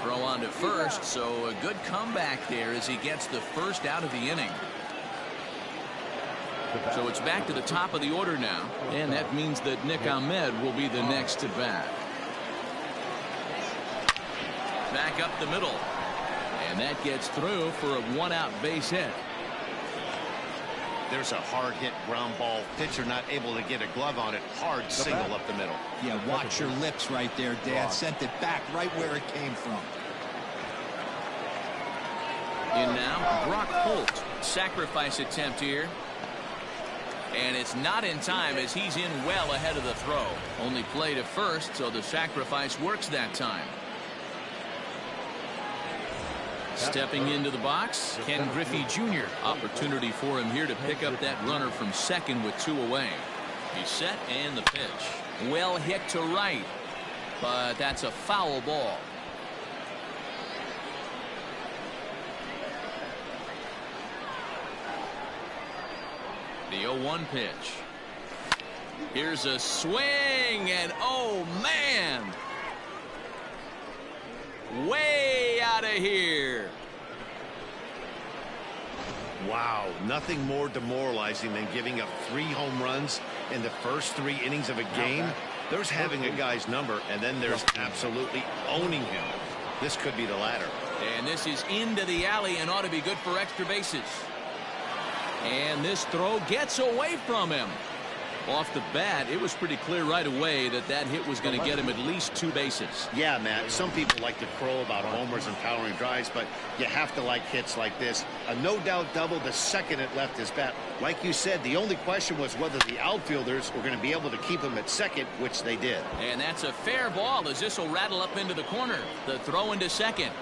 Throw on to first, so a good comeback there as he gets the first out of the inning. So it's back to the top of the order now, and that means that Nick Ahmed will be the next to bat. Back up the middle, and that gets through for a 1-out base hit. There's a hard hit ground ball. Pitcher not able to get a glove on it. Hard single up the middle. Yeah, watch your lips right there, Dan. Sent it back right where it came from. In now, Brock Holt. Sacrifice attempt here. And it's not in time as he's in well ahead of the throw. Only play to first, so the sacrifice works that time. Stepping into the box, Ken Griffey Jr. Opportunity for him here to pick up that runner from second with 2 away. He's set and the pitch. Well hit to right, but that's a foul ball. The 0-1 pitch. Here's a swing, and oh man! Way out of here. Wow, nothing more demoralizing than giving up 3 home runs in the first 3 innings of a game. There's having a guy's number, and then there's absolutely owning him. This could be the latter. And this is into the alley and ought to be good for extra bases. And this throw gets away from him. Off the bat, it was pretty clear right away that that hit was going to get him at least 2 bases. Yeah, Matt, some people like to crow about homers and powering drives, but you have to like hits like this. A no-doubt double the second it left his bat. Like you said, the only question was whether the outfielders were going to be able to keep him at second, which they did. And that's a fair ball as this will rattle up into the corner. The throw into second.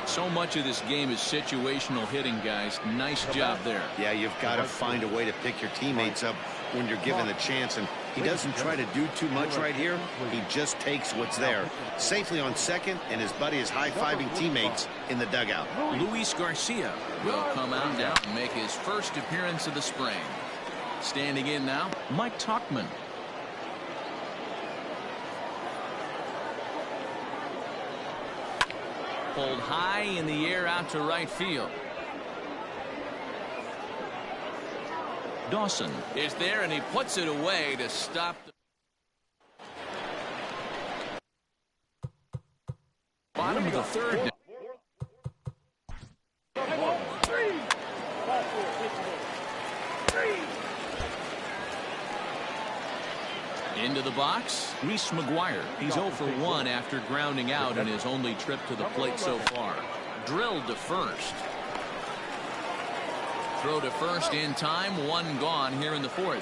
So much of this game is situational hitting, guys. Nice job there. Yeah, you've got to find a way to pick your teammates up when you're given the chance, and he doesn't try to do too much right here. He just takes what's there. Safely on second, and his buddy is high-fiving teammates in the dugout. Luis Garcia will come out now and make his first appearance of the spring. Standing in now, Mike Tauchman. Pulled high in the air out to right field. Dawson is there, and he puts it away to stop the bottom of the third. Into the box, Reese McGuire. He's 0 for 1 after grounding out in his only trip to the plate so far. Drilled to first. Throw to first in time. 1 gone here in the 4th.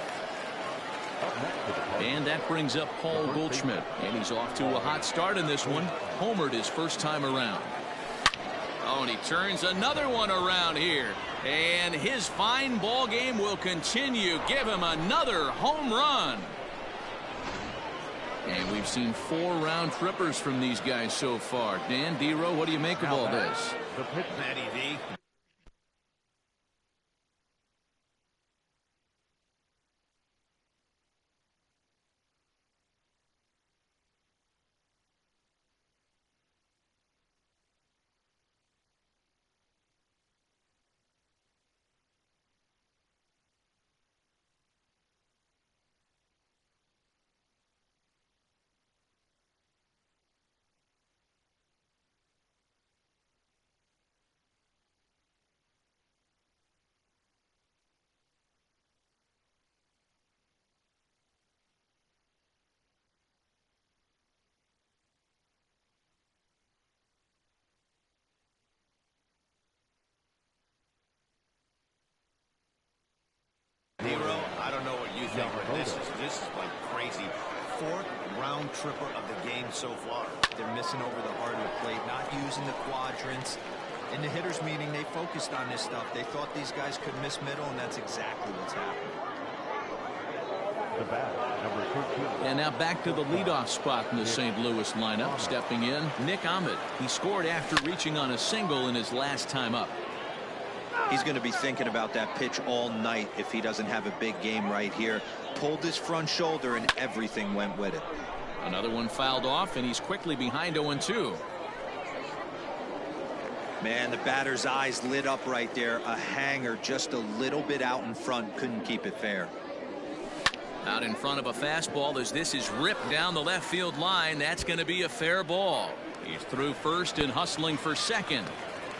And that brings up Paul Goldschmidt. And he's off to a hot start in this one. Homered his first time around. Oh, and he turns another one around here. And his fine ball game will continue. Give him another home run. And we've seen 4 round trippers from these guys so far. Dan, D-Row, what do you make of all this? Matty V. think this is like crazy. 4th round tripper of the game so far. They're missing over the heart of the plate, not using the quadrants. In the hitters meeting, they focused on this stuff. They thought these guys could miss middle, and that's exactly what's happening. The bat, number 13. And now back to the leadoff spot in the St. Louis lineup. Stepping in, Nick Ahmed. He scored after reaching on a single in his last time up. He's going to be thinking about that pitch all night if he doesn't have a big game right here. Pulled his front shoulder, and everything went with it. Another one fouled off, and he's quickly behind 0-2. Man, the batter's eyes lit up right there. A hanger just a little bit out in front. Couldn't keep it fair. Out in front of a fastball as this is ripped down the left field line. That's going to be a fair ball. He's through first and hustling for second.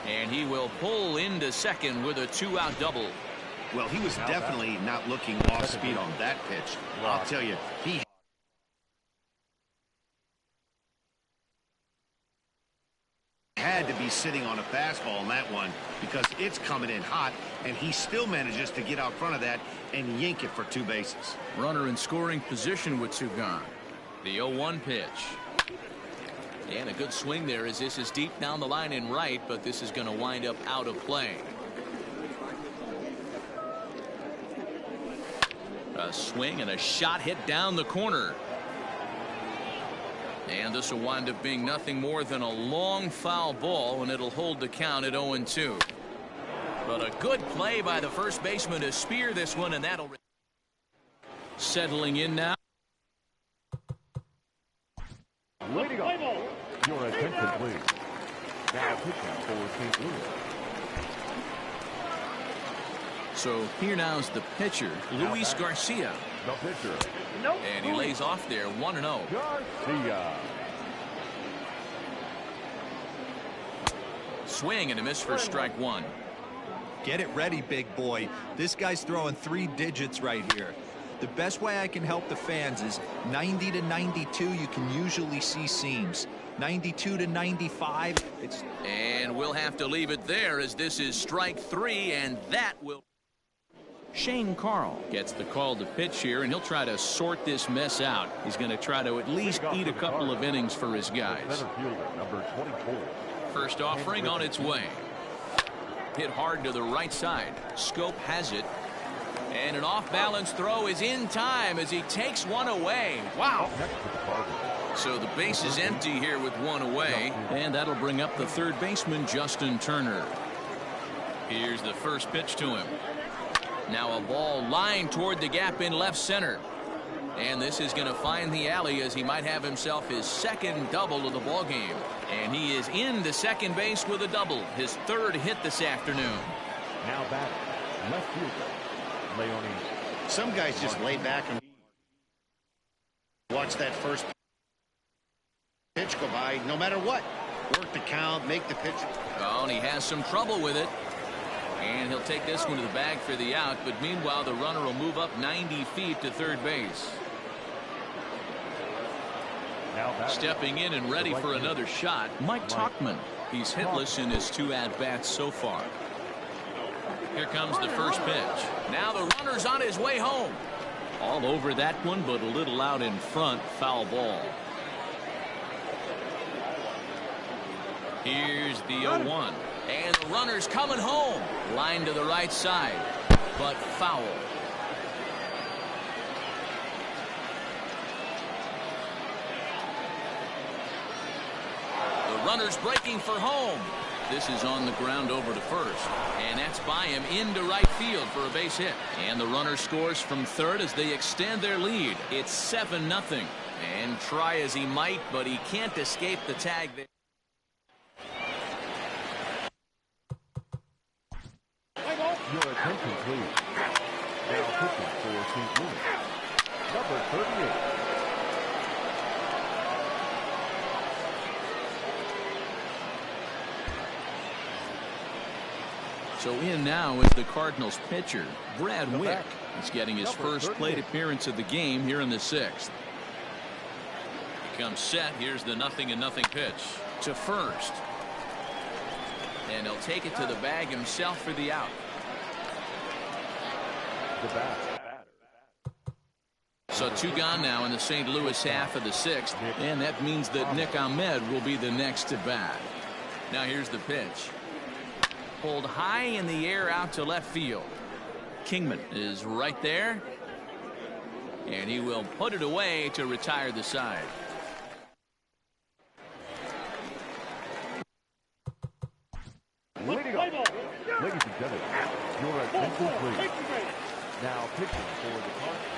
And he will pull into second with a 2-out double. Well, he was definitely not looking off speed on that pitch. I'll tell you, he had to be sitting on a fastball on that one because it's coming in hot, and he still manages to get out front of that and yank it for 2 bases. Runner in scoring position with 2 gone. The 0-1 pitch. And a good swing there as this is deep down the line in right, but this is going to wind up out of play. A swing and a shot hit down the corner. And this will wind up being nothing more than a long foul ball, and it'll hold the count at 0-2. But a good play by the first baseman to spear this one, and that'll settling in now. Leading up. Your attention, please. Now pitching for St. Louis. So here now is the pitcher, Luis Garcia. The pitcher. And he lays off there, 1-0. Garcia. Swing and a miss for strike 1. Get it ready, big boy. This guy's throwing 3 digits right here. The best way I can help the fans is 90 to 92. You can usually see seams. 92 to 95. And we'll have to leave it there as this is strike 3, and that will. Shane Carl gets the call to pitch here, and he'll try to sort this mess out. He's going to try to at least eat a couple of innings for his guys. Center fielder, number 24. First offering on its way. Hit hard to the right side. Scope has it. And an off-balance throw is in time as he takes one away. Wow. So the base is empty here with one away. And that'll bring up the third baseman, Justin Turner. Here's the first pitch to him. Now a ball lined toward the gap in left center. And this is going to find the alley as he might have himself his second double of the ball game. And he is into second base with a double. His 3rd hit this afternoon. Now batting, left fielder, Leone. Some guys just lay back and watch that first pitch go by no matter what. Work the count, make the pitch. Oh, and he has some trouble with it. And he'll take this one to the bag for the out. But meanwhile, the runner will move up 90 feet to third base. Stepping in and ready for another shot, Mike Tauchman. He's hitless in his 2 at-bats so far. Here comes the first pitch. Now the runner's on his way home. All over that one, but a little out in front. Foul ball. Here's the 0-1. And the runner's coming home. Line to the right side, but foul. The runner's breaking for home. This is on the ground over to first. And that's by him into right field for a base hit. And the runner scores from third as they extend their lead. It's 7-0. And try as he might, but he can't escape the tag there. Your attention, please. Now pitching for St. Louis, number 38. So in now is the Cardinals pitcher, Brad Wick. He's getting his first plate appearance of the game here in the 6th. He comes set. Here's the 0-0 pitch to first. And he'll take it to the bag himself for the out. The batter, So 2 gone now in the St. Louis half of the 6th, and that means that Nick Ahmed will be the next to bat. Now here's the pitch. Pulled high in the air out to left field. Kingman is right there, and he will put it away to retire the side. Ladies and gentlemen, your attention please. Now pitching for the Cardinals.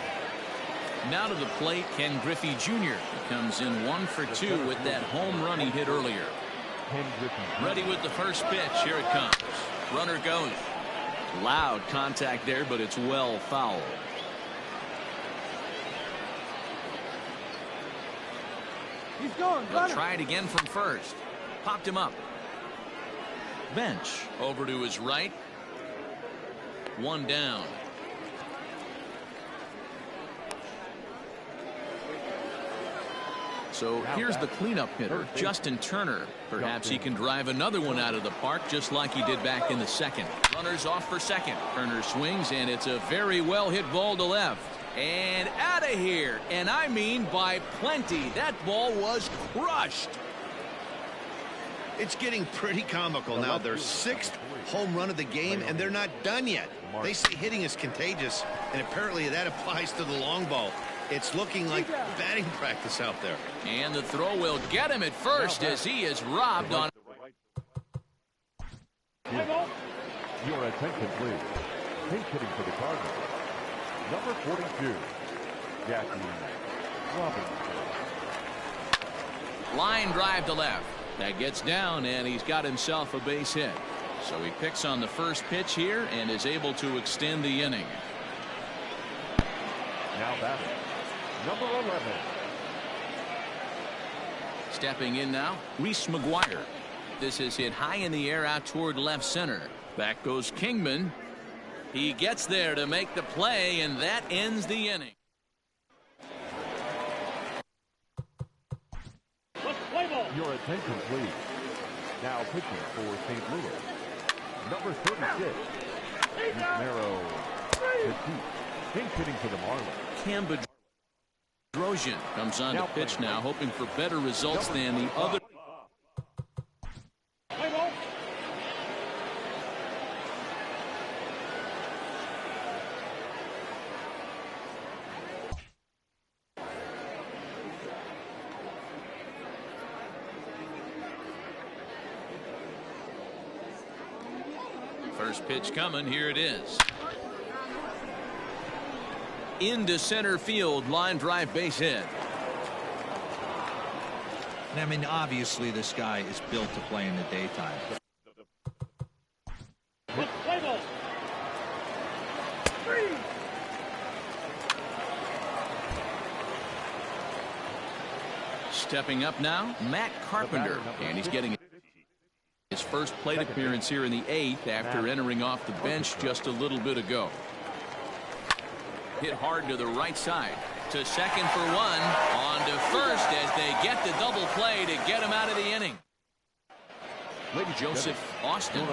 Now to the plate, Ken Griffey Jr. He comes in 1 for 2 with that home run he hit earlier. Ready with the first pitch. Here it comes. Runner goes. Loud contact there, but it's well fouled. He's going. They'll try it again from first. Popped him up. Bench over to his right. 1 down. So here's the cleanup hitter, Justin Turner. Perhaps he can drive another one out of the park just like he did back in the 2nd. Runners off for 2nd. Turner swings, and it's a very well hit ball to left. And out of here. And I mean by plenty. That ball was crushed. It's getting pretty comical now. Their 6th home run of the game, and they're not done yet. They say hitting is contagious, and apparently that applies to the long ball. It's looking like batting practice out there. And the throw will get him at first as he is robbed on. Your attention, please. Pinch hitting for the Cardinals. Number 42, Jackie Robinson. Line drive to left. That gets down, and he's got himself a base hit. So he picks on the first pitch here and is able to extend the inning. Now batting, number 11. Stepping in now, Reese McGuire. This is hit high in the air out toward left center. Back goes Kingman. He gets there to make the play, and that ends the inning. Your attention, please. Now pitching for St. Louis, number 36, Narrow Petit. Pinch hitting for the Marlins. Cam Bedrosian comes on to pitch now, hoping for better results than the other. First pitch coming. Here it is. Into center field. Line drive base hit. I mean, obviously this guy is built to play in the daytime. Stepping up now, Matt Carpenter, and he's getting his first plate appearance here in the 8th after entering off the bench just a little bit ago. Hit hard to the right side. To second for 1. On to first as they get the double play to get him out of the inning. Joseph Austin.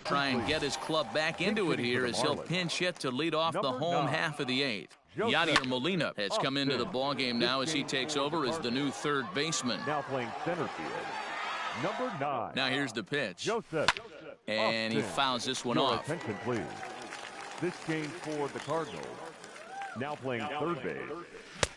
Try and get his club back into it here as he'll pinch hit to lead off the home half of the 8th. Yadier Molina has come into the ballgame now as he takes over as the new third baseman. Now playing center field, number 9. Now here's the pitch. Joseph. And he fouls this one off. Attention, please. This game for the Cardinals. Now playing third base.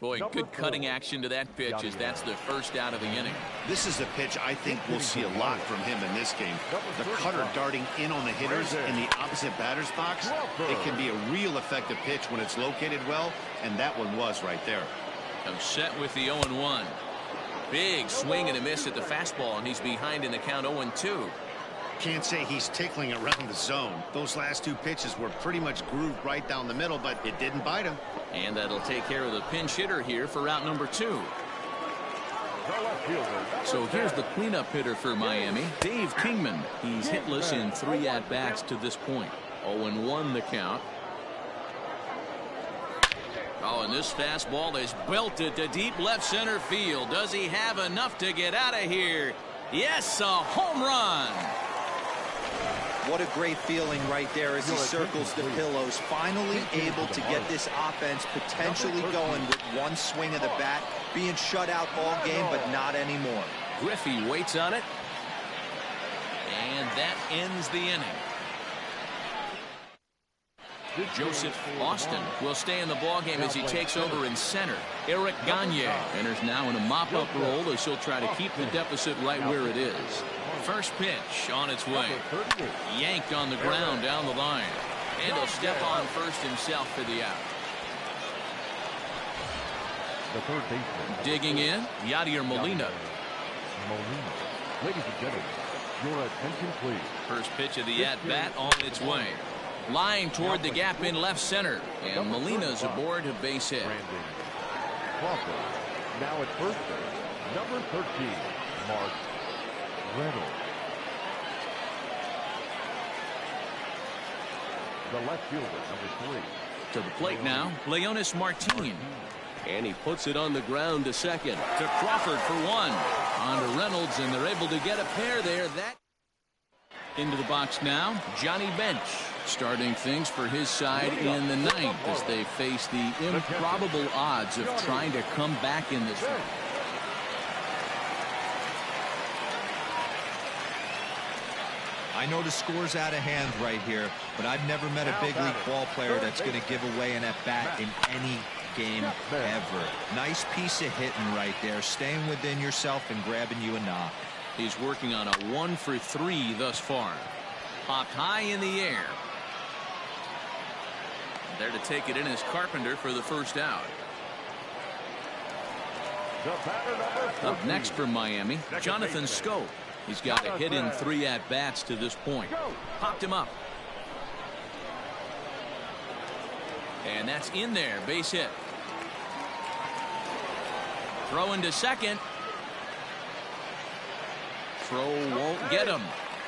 Boy, good cutting action to that pitch as that's the first out of the inning. This is a pitch I think we'll see a lot from him in this game. The cutter darting in on the hitters in the opposite batter's box. It can be a real effective pitch when it's located well, and that one was right there. I'm set with the 0-1. Big swing and a miss at the fastball, and he's behind in the count 0-2. Can't say he's tickling around the zone. Those last 2 pitches were pretty much grooved right down the middle, but it didn't bite him. And that'll take care of the pinch hitter here for out number 2. So here's the cleanup hitter for Miami, Dave Kingman. He's hitless in 3 at-bats to this point. 0-1 the count. Oh, and this fastball is belted to deep left center field. Does he have enough to get out of here? Yes, a home run. What a great feeling right there as he circles the pillows. Finally able to get this offense potentially going with one swing of the bat. Being shut out all game, but not anymore. Griffey waits on it. And that ends the inning. Joseph Austin will stay in the ballgame as he takes over in center. Eric Gagne enters now in a mop-up role as he'll try to keep the deficit right where it is. First pitch on its way. Yanked on the ground down the line. And he'll step on first himself for the out. Digging in, Yadier Molina. Ladies and gentlemen, your attention please. First pitch of the at-bat on its way. Lying toward the gap in left center. And Molina's aboard a base hit. Now at first base, number 13, Mark Reynolds. The left fielder, number 3. To the plate now, Leonis Martin. And he puts it on the ground to second. To Crawford for one. On to Reynolds, and they're able to get a pair there. That into the box now, Johnny Bench. Starting things for his side in the ninth as they face the improbable odds of trying to come back in this one. I know the score's out of hand right here, but I've never met a big league ball player that's going to give away an at-bat in any game ever. Nice piece of hitting right there, staying within yourself and grabbing you a knock. He's working on a 1-for-3 thus far. Popped high in the air. There to take it in is Carpenter for the first out. Up next for Miami, Jonathan Scope. He's got a hit in 3 at-bats to this point. Popped him up. And that's in there, base hit. Throw into second. Throw won't get him.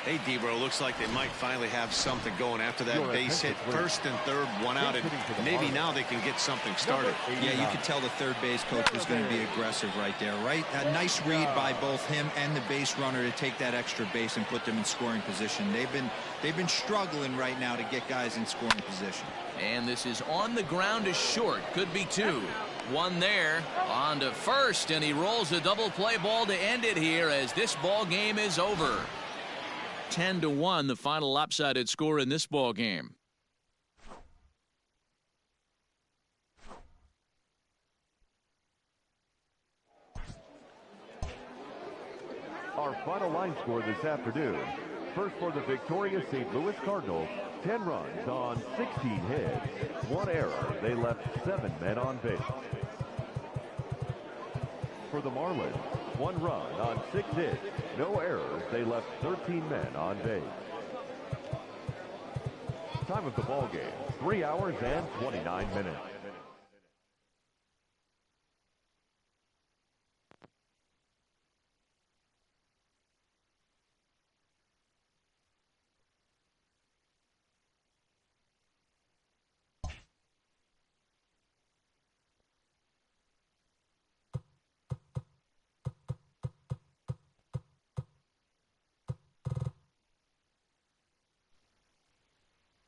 Hey, Debro, looks like they might finally have something going after that base hit. First and third, one out, and maybe now they can get something started. Yeah, you could tell the third base coach was going to be aggressive right there, right? A nice read by both him and the base runner to take that extra base and put them in scoring position. They've been struggling right now to get guys in scoring position. And this is on the ground to short. Could be 2. One there. On to first, and he rolls a double play ball to end it here as this ball game is over. 10-1, the final lopsided score in this ball game. Our final line score this afternoon. First for the victorious St. Louis Cardinals, 10 runs on 16 hits. 1 error. They left 7 men on base. For the Marlins, 1 run on 6 hits. No errors. They left 13 men on base. Time of the ball game, 3 hours and 29 minutes.